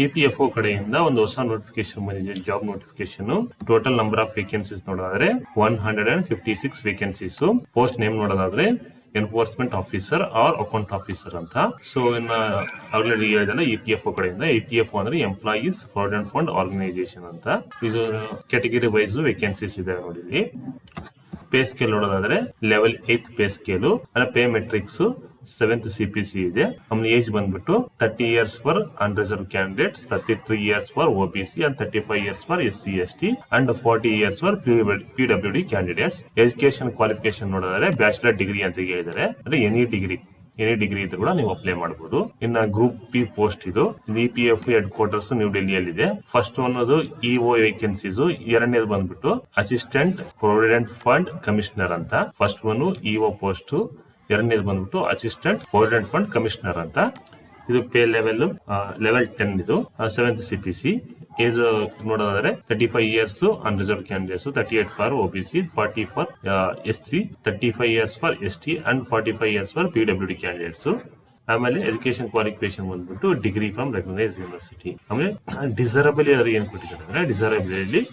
EPFO ಕಡೆಯಿಂದ ಒಂದು ಹೊಸ ನೋಟಿಫಿಕೇಶನ್ ಬಂದಿದೆ, job notification. Total number of vacancies ನೋಡೋದಾದ್ರೆ 156 ವೇಕೆನ್ಸೀಸ್. ಪೋಸ್ಟ್ ನೇಮ್ ನೋಡೋದಾದ್ರೆ enforcement officer or account officer ಅಂತ. ಸೊ ಇನ್ನ ಆಲ್ರೆಡಿ ಹೇಳಿದಲ್ಲ EPFO ಕಡೆಯಿಂದ. EPFO ಅಂದ್ರೆ ಎಂಪ್ಲಾಯೀಸ್ ಪ್ರಾವಿಡೆಂಟ್ ಫಂಡ್ ಆರ್ಗನೈಸೇಷನ್ ಅಂತ. ಇದು ಕ್ಯಾಟಗರಿ ವೈಸ್ ವೇಕೆನ್ಸೀಸ್ ಇದೆ ನೋಡಿ. ಇಲ್ಲಿ ಪೇ ಸ್ಕೇಲ್ ನೋಡೋದಾದ್ರೆ level 8 pay scale, pay matrix 7th CPC ಇದೆ. ಆಮೇಲೆ ಏಜ್ ಬಂದ್ಬಿಟ್ಟು 30 years for unreserved candidates, 33 years for OBC and 35 years for SC ST and 40 years for PWD candidates. Education qualification ನೋಡೋದಾದ್ರೆ bachelor degree ಅಂತ ಹೇಳಿದ್ದಾರೆ. ಅಂದ್ರೆ any degree ಇದ್ದು ಕೂಡ ನೀವು ಅಪ್ಲೈ ಮಾಡಬಹುದು. ಇನ್ನ ಗ್ರೂಪ್ P ಪೋಸ್ಟ್ ಇದು EPFO ಹೆಡ್ ಕ್ವಾರ್ಟರ್ಸ್ ನ್ಯೂ ಡೆಲ್ಲಿಯಲ್ಲಿದೆ. ಫಸ್ಟ್ ಅನ್ನೋದು EO ವೇಕೆನ್ಸೀಸ್, ಎರಡನೇದು ಬಂದ್ಬಿಟ್ಟು ಅಸಿಸ್ಟೆಂಟ್ ಪ್ರಾವಿಡೆಂಟ್ ಫಂಡ್ ಕಮಿಷನರ್ ಅಂತ. ಫಸ್ಟ್ ಒನ್ EO ಪೋಸ್ಟ್, ಎರಡನೇದು ಬಂದ್ಬಿಟ್ಟು ಅಸಿಸ್ಟೆಂಟ್ ಪ್ರಾವಿಡೆಂಟ್ ಫಂಡ್ ಕಮಿಷನರ್ ಅಂತ. ಇದು ಪೇ ಲೆವೆಲ್ 10 ಇದು 7th CPC. ಏಜ್ ನೋಡೋದಾದ್ರೆ 35 years unreserve candidates, 38 for OBC, 40 for SC, 35 years for ST and 45 years for PWD candidates. ಆಮೇಲೆ education qualification ಬಂದ್ಬಿಟ್ಟು degree from recognise university. ಆಮೇಲೆ desirable ಏನ್ ಕೊಟ್ಟಿದ್ದಾರೆ ಅಂದ್ರೆ desirable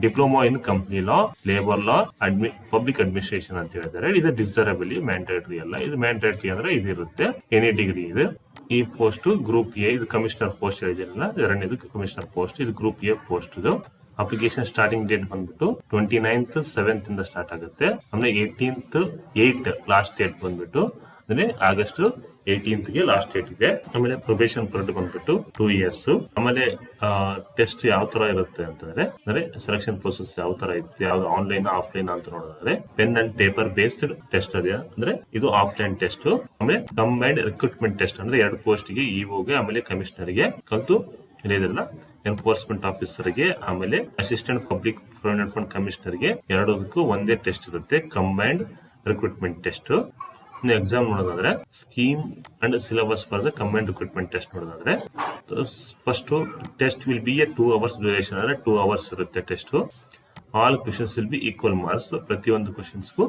diploma in company law, labour law, public administration ಅಂತ ಹೇಳಿದ್ದಾರೆ. ಇದು ಡಿಸರಬಲಿ, mandatory ಅಲ್ಲ. ಇದು ಮ್ಯಾಂಡೇಟರಿ ಅಂದ್ರೆ ಇದಿರುತ್ತೆ, ಎನಿ ಡಿಗ್ರಿ ಇದೆ. ಈ ಪೋಸ್ಟ್ ಗ್ರೂಪ್ A, ಇದು ಕಮಿಷನರ್ ಪೋಸ್ಟ್ ಹೇಳಿದಿರಲ್ಲ, ಎರಡನೇದು ಕಮಿಷನರ್ ಪೋಸ್ಟ್. ಇದು ಗ್ರೂಪ್ A ಪೋಸ್ಟ್. ಇದು ಅಪ್ಲಿಕೇಶನ್ ಸ್ಟಾರ್ಟಿಂಗ್ ಡೇಟ್ ಬಂದ್ಬಿಟ್ಟು 29th 7th ಇಂದ ಸ್ಟಾರ್ಟ್ ಆಗುತ್ತೆ. ಆಮೇಲೆ 18th 8 ಲಾಸ್ಟ್ ಡೇಟ್ ಬಂದ್ಬಿಟ್ಟು ಅಂದ್ರೆ ಆಗಸ್ಟ್ 18th ಗೆ ಲಾಸ್ಟ್ ಡೇಟ್ ಇದೆ. ಆಮೇಲೆ ಪ್ರೊಬೇಷನ್ ಪೀರಿಯಡ್ ಬಂದ್ಬಿಟ್ಟು 2 years. ಆಮೇಲೆ ಟೆಸ್ಟ್ ಯಾವ ತರ ಇರುತ್ತೆ ಅಂತಂದ್ರೆ ಸೆಲೆಕ್ಷನ್ ಪ್ರೊಸೆಸ್ ಯಾವ ತರ ಇರುತ್ತೆ, ಯಾವ್ದು ಆನ್ಲೈನ್ ಆಫ್ಲೈನ್ ಅಂತ ನೋಡಿದ್ರೆ pen and paper based test ಅದೇ. ಅಂದ್ರೆ ಇದು ಆಫ್ಲೈನ್ ಟೆಸ್ಟ್. ಆಮೇಲೆ ಕಂಬೈನ್ಡ್ ರಿಕ್ರೂಟ್ಮೆಂಟ್ ಟೆಸ್ಟ್ ಅಂದ್ರೆ 2 ಪೋಸ್ಟ್ಗೆ, EOಗೆ ಆಮೇಲೆ ಕಮಿಷನರ್ಗೆ ಕಲ್ತು ಇಲ್ಲಿದೆಲ್ಲ ಎನ್ಫೋರ್ಸ್ಮೆಂಟ್ ಆಫೀಸರ್ಗೆ ಆಮೇಲೆ ಅಸಿಸ್ಟೆಂಟ್ ಪಬ್ಲಿಕ್ ಪ್ರಾವಿಡೆಂಟ್ ಫಂಡ್ ಕಮಿಷನರ್ಗೆ ಎರಡಕ್ಕೂ ಒಂದೇ ಟೆಸ್ಟ್ ಇರುತ್ತೆ, ಕಂಬೈನ್ಡ್ ರಿಕ್ರೂಟ್ಮೆಂಟ್ ಟೆಸ್ಟ್. ಎಕ್ಸಾಮ್ ನೋಡೋದಾದ್ರೆ scheme and syllabus for the combined recruitment test ನೋಡೋದಾದ್ರೆ first test will be 2 hours duration, ಅಂದ್ರೆ 2 hours ಇರುತ್ತೆ test. All questions will be equal marks, ಪ್ರತಿಯೊಂದು ಕ್ವಶನ್ಸ್ಗೂ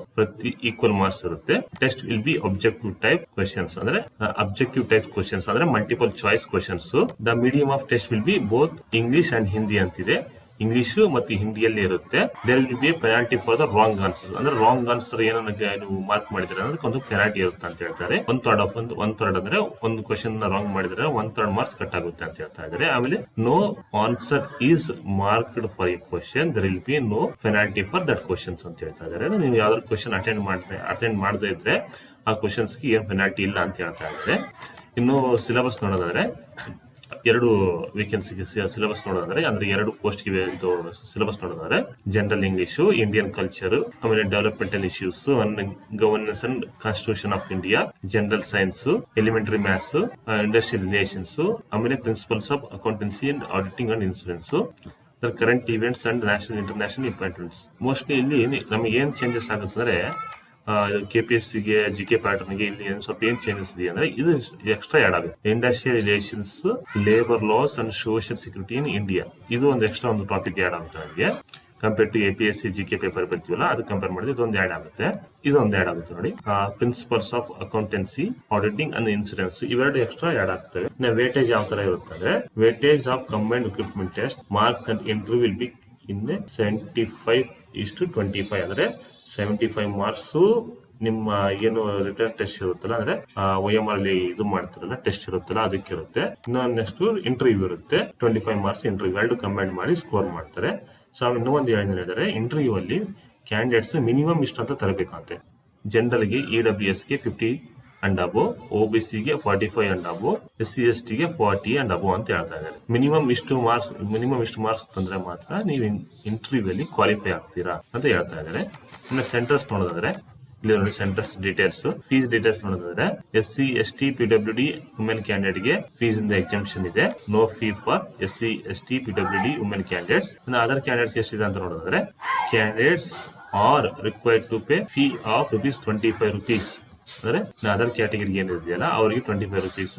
ಈಕ್ವಲ್ ಮಾರ್ಕ್ಸ್ ಇರುತ್ತೆ. Test will be objective type questions, ಅಂದ್ರೆ objective type questions ಅಂದ್ರೆ multiple choice questions. The medium of test will B both English and Hindi ಅಂತಿದೆ. English ಮತ್ತು ಹಿಂದಿಯಲ್ಲಿ ಇರುತ್ತೆ. There will be penalty for the wrong answer, ಅಂದ್ರೆ wrong answer ಏನನ್ನ ನೀವು mark ಮಾಡಿದ್ರೆ ಅಂದ್ರೆ ಒಂದು ಪೆನಾಲ್ಟಿ ಇರುತ್ತೆ ಅಂತ ಹೇಳ್ತಾರೆ. 1/3 ಅಂದ್ರೆ ಒಂದು ಕ್ವಶನ್ ರಾಂಗ್ ಮಾಡಿದ್ರೆ 1/3 ಮಾರ್ಕ್ಸ್ ಕಟ್ ಆಗುತ್ತೆ ಅಂತ ಹೇಳ್ತಾ ಇದ್ದಾರೆ. ಆಮೇಲೆ no answer is marked for a question, there will be no penalty for that questions ಅಂತ ಹೇಳ್ತಾ ಇದ್ದಾರೆ. ನೀವು ಯಾವ್ದಾದ್ರು ಕ್ವಶನ್ ಅಟೆಂಡ್ ಮಾಡದೇ ಇದ್ರೆ ಆ ಕ್ವಶನ್ಸ್ಗೆ ಏನ್ ಪೆನಾಲ್ಟಿ ಇಲ್ಲ ಅಂತ ಹೇಳ್ತಾ ಇದ್ದಾರೆ. ಇನ್ನು ಸಿಲೆಬಸ್ ನೋಡೋದಾದ್ರೆ 2 ವೇಕೆನ್ಸಿಗೆ ಸಿಲೆಬಸ್ ನೋಡೋದಾದ್ರೆ ಅಂದ್ರೆ 2 ಪೋಸ್ಟ್ಗೆ ಇದು ಸಿಲೆಬಸ್ ನೋಡೋದಾದ್ರೆ ಜನರಲ್ ಇಂಗ್ಲಿಷ್, ಇಂಡಿಯನ್ ಕಲ್ಚರ್, ಆಮೇಲೆ developmental issues, governance and constitution of India, general science, elementary maths, industrial relations, ಆಮೇಲೆ principles of accountancy and auditing and insurance, current events and national international importance. Mostly ಇಲ್ಲಿ ನಮಗೆ ಏನ್ changes ಆಗುತ್ತೆ ಅಂದ್ರೆ KPSCಗೆ GK ಪ್ಯಾಟರ್ನ್ಗೆ ಇಲ್ಲಿ ಸ್ವಲ್ಪ ಏನ್ ಚೇಂಜಸ್ ಇದೆ ಅಂದ್ರೆ ಇದು ಎಕ್ಸ್ಟ್ರಾ ಆಡ್ ಆಗುತ್ತೆ. Industrial relations, labour laws and social security in India, ಇದು ಒಂದು ಎಕ್ಸ್ಟ್ರಾ ಒಂದು ಟಾಪಿಕ್ ಆಡ್ ಆಗುತ್ತೆ ನಮಗೆ. Compare to APSC GK paper ಬರ್ತೀವಲ್ಲ ಅದು ಕಂಪೇರ್ ಮಾಡಿದ್ರೆ ಇದೊಂದು ಆಡ್ ಆಗುತ್ತೆ, ಇದೊಂದು ಆಡ್ ಆಗುತ್ತೆ ನೋಡಿ. Principles of accountancy, auditing and insurance, ಇವೆರಡು ಎಕ್ಸ್ಟ್ರಾ ಆಡ್ ಆಗ್ತವೆ. ವೇಟೇಜ್ ಯಾವ ತರ ಇರುತ್ತೆ ಅಂದ್ರೆ weightage of combined recruitment test marks and interview will be ಇನ್ 75:25, ಅಂದ್ರೆ 75 ಮಾರ್ಕ್ಸ್ ನಿಮ್ಮ ಏನು ರಿಟರ್ನ್ ಟೆಸ್ಟ್ ಇರುತ್ತಲ್ಲ, ಅಂದ್ರೆ OMR ಅಲ್ಲಿ ಇದು ಮಾಡ್ತಾರಲ್ಲ ಟೆಸ್ಟ್ ಇರುತ್ತಲ್ಲ ಅದಕ್ಕೆ ಇರುತ್ತೆ. ಇನ್ನು ನೆಕ್ಸ್ಟ್ ಇಂಟರ್ವ್ಯೂ ಇರುತ್ತೆ, 25 ಮಾರ್ಕ್ಸ್ ಇಂಟರ್ವ್ಯೂ, 2 ಕಂಬೈನ್ ಮಾಡಿ ಸ್ಕೋರ್ ಮಾಡ್ತಾರೆ. ಸೊ ಇನ್ನೂ ಒಂದು ಹೇಳಿದ್ರೆ ಇಂಟರ್ವ್ಯೂ ಅಲ್ಲಿ ಕ್ಯಾಂಡಿಡೇಟ್ಸ್ ಮಿನಿಮಮ್ ಇಷ್ಟು ಅಂತ ತರಬೇಕಂತೆ. ಜನರಲ್ಗೆ EWSಗೆ 50 and above, OBCಗೆ 45 and above, SC STಗೆ 40 and above ಅಂತ ಹೇಳ್ತಾ ಇದ್ದಾರೆ. ಮಿನಿಮಮ್ ಇಷ್ಟು ಮಾರ್ಕ್ಸ್ ತಂದ್ರೆ ಮಾತ್ರ ನೀವು ಇಂಟರ್ವ್ಯೂ ಅಲ್ಲಿ ಕ್ವಾಲಿಫೈ ಆಗ್ತೀರಾ ಅಂತ ಹೇಳ್ತಾ ಇದ್ದಾರೆ. ಇನ್ನು ಸೆಂಟರ್ಸ್ ನೋಡೋದಾದ್ರೆ ಇಲ್ಲಿ ನೋಡಿ ಸೆಂಟರ್ಸ್ ಡೀಟೇಲ್ಸ್, ಫೀಸ್ ಡೀಟೇಲ್ಸ್ ನೋಡೋದಾದ್ರೆ SC ST PWD ವುಮೆನ್ ಕ್ಯಾಂಡಿಡೇಟ್ಗೆ ಫೀಸ್ ಇಂದ ಎಕ್ಸಂಪ್ಷನ್ ಇದೆ, no fee for SC ST PWD women candidates. ಇನ್ನು ಅದರ್ ಕ್ಯಾಂಡಿಡೇಟ್ಸ್ ಎಷ್ಟಿದೆ ಅಂತ ನೋಡೋದಾದ್ರೆ candidates are required to pay fee of ₹25. ಅಂದ್ರೆ ಅದರ್ ಕ್ಯಾಟಗರಿ ಏನಿದೆಯಲ್ಲ ಅವರಿಗೆ 25 rupees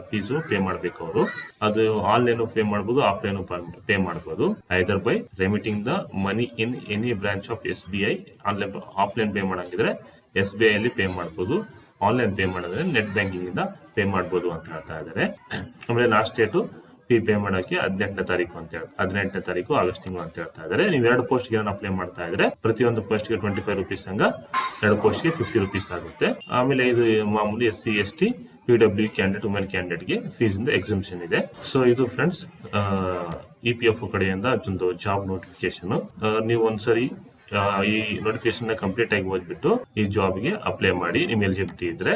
ಫೀಸು ಪೇ ಮಾಡ್ಬೇಕು ಅವರು. ಅದು ಆನ್ಲೈನ್ ಪೇ ಮಾಡಬಹುದು, ಆಫ್ಲೈನ್ ಪೇ ಮಾಡಬಹುದು. Either by remitting the money in any branch of SBI. Offline pay ಮಾಡಂಗಿದ್ರೆ SBI ಅಲ್ಲಿ ಪೇ ಮಾಡಬಹುದು. ಆನ್ಲೈನ್ ಪೇ ಮಾಡಿದ್ರೆ ನೆಟ್ ಬ್ಯಾಂಕಿಂಗ್ ಇಂದ ಪೇ ಮಾಡ್ಬೋದು ಅಂತ ಹೇಳ್ತಾ ಇದ್ದಾರೆ. ಆಮೇಲೆ ಲಾಸ್ಟ್ ಡೇಟು ಫೀ ಪೇ ಮಾಡೋಕೆ 18ನೇ ತಾರೀಕು ಅಂತ ಹೇಳಿ 18ನೇ ತಾರೀಕು ಆಗಸ್ಟ್ ತಿಂಗಳು ಅಂತ ಹೇಳ್ತಾ ಇದ್ದಾರೆ. ನೀವು 2 ಪೋಸ್ಟ್ಗೆ ಅಪ್ಲೈ ಮಾಡ್ತಾ ಇದ್ರೆ ಪ್ರತಿಯೊಂದು ಪೋಸ್ಟ್ಗೆ 25 ರುಪೀಸ್ ಹಂಗ 2 ಪೋಸ್ಟ್ಗೆ 50 ರುಪೀಸ್ ಆಗುತ್ತೆ. ಆಮೇಲೆ ಇದು ಮಾಮೂಲಿ SC ST PW candidate women ಕ್ಯಾಂಡಿಡೇಟ್ಗೆ ಫೀಸ್ ಇಂದ ಎಕ್ಸಂಪ್ಷನ್ ಇದೆ. ಸೊ ಇದು ಫ್ರೆಂಡ್ಸ್ EPF ಕಡೆಯಿಂದ ಒಂದು ಜಾಬ್ ನೋಟಿಫಿಕೇಶನ್. ನೀವು ಒಂದ್ಸರಿ ಈ ನೋಟಿಫಿಕೇಶನ್ ಕಂಪ್ಲೀಟ್ ಆಗಿ ಓದ್ಬಿಟ್ಟು ಈ ಜಾಬ್ಗೆ ಅಪ್ಲೈ ಮಾಡಿ, ನಿಮ್ಮ ಎಲಿಜಿಬಿಲಿಟಿ ಇದ್ರೆ.